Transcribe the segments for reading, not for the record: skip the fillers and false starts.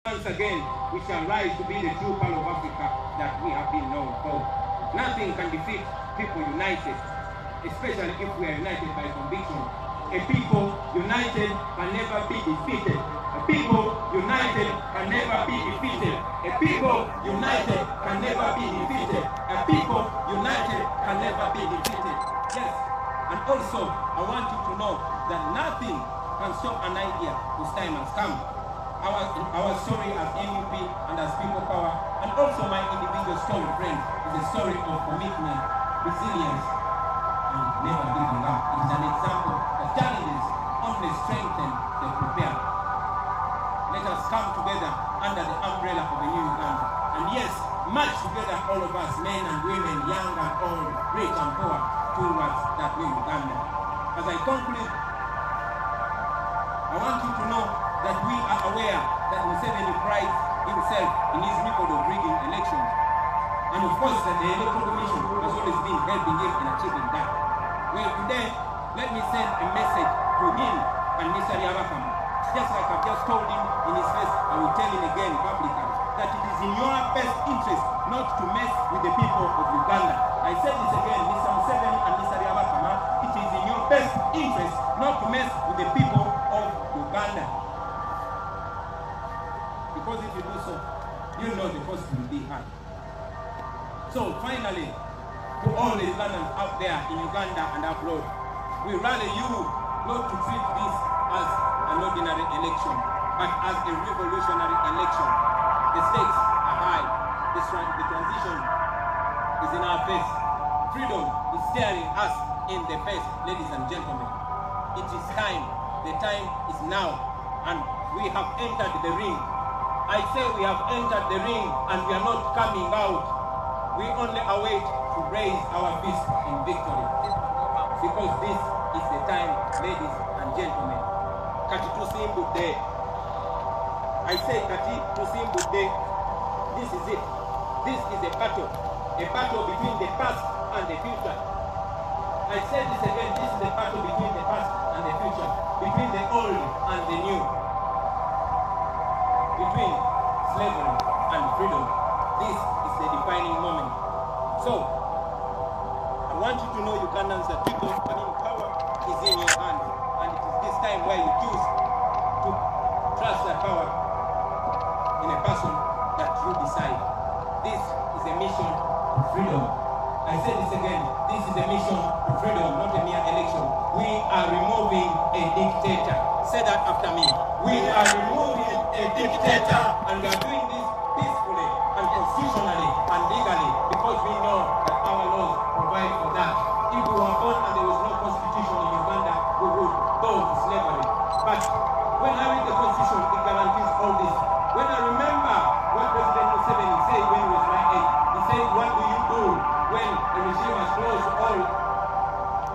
Once again, we shall rise to be the true Pearl of Africa that we have been known for. Nothing can defeat people united, especially if we are united by conviction. A people united can never be defeated. A people united can never be defeated. A people united can never be defeated. A people united can never be defeated. Yes, and also I want you to know that nothing can stop an idea whose time has come. Our story as NUP and as People Power, and also my individual story, friends, is a story of commitment, resilience, and never giving up. It is an example of challenges only strengthen the prepared. Let us come together under the umbrella of a new Uganda. And yes, march together, all of us, men and women, young and old, rich and poor, towards that new Uganda. As I conclude, I want you to know that we are aware that Museveni prides himself in his record of rigging elections. And of course that the Electoral Commission has always been helping him in achieving that. Well, today, let me send a message to him and Mr. Ryabakama. Just like I've just told him in his face, I will tell him again publicly, that it is in your best interest not to mess with the people of Uganda. I said this again, Mr. Museveni and Mr. Ryabakama, it is in your best interest not to mess with the people of Uganda. Because if you do so, you know the cost will be high. So finally, to all the Ugandans out there in Uganda and abroad, we rally you not to treat this as an ordinary election, but as a revolutionary election. The stakes are high. The transition is in our face. Freedom is staring us in the face, ladies and gentlemen. It is time. The time is now. And we have entered the ring. I say we have entered the ring and we are not coming out. We only await to raise our fist in victory. Because this is the time, ladies and gentlemen. Kati tusimbudde. I say Kati tusimbudde. This is it. This is a battle between the past and the future. I say this again, this is a battle between the past and the future, between the old and the new, between slavery and freedom. This is the defining moment. So, I want you to know, Ugandans, that people, power is in your hands, and it is this time where you choose to trust that power in a person that you decide. This is a mission to freedom. I say this again, this is a mission to freedom, not a mere election. We are removing a dictator. Say that after me. We are removing a dictator, and we are doing this peacefully and constitutionally and legally, because we know that our laws provide for that. If we were born and there was no constitution in Uganda, we would go to slavery. But when I read the constitution, it guarantees all this. When I remember what President Museveni said when he was my age, he said, what do you do when the regime has closed all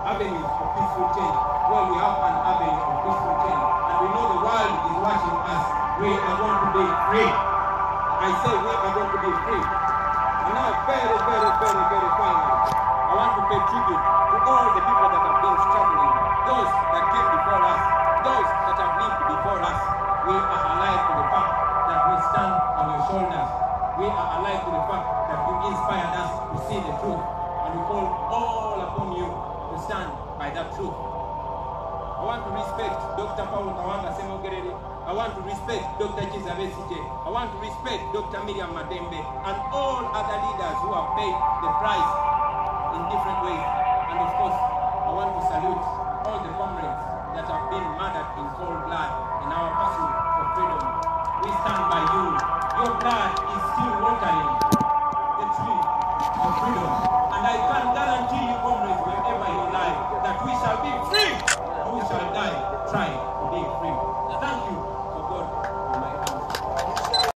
avenues for peaceful change? Well, we have an avenue of peaceful change, and we know the world is watching us. We are going to be free. I say we are going to be free. And now, very finally, I want to pay tribute to all the people that have been struggling, those that came before us, those that have lived before us. We are alive to the fact that we stand on your shoulders. We are alive to the fact that you inspired us to see the truth, and we call all upon you to stand by that truth. I want to respect Dr. Paul Kawanga Semogerere. I want to respect Dr. Kizza Besigye. I want to respect Dr. Miriam Madembe and all other leaders who have paid the price in different ways. And of course, I want to salute all the comrades that have been murdered in cold blood in our pursuit for freedom. We stand by you. Your blood is still watering.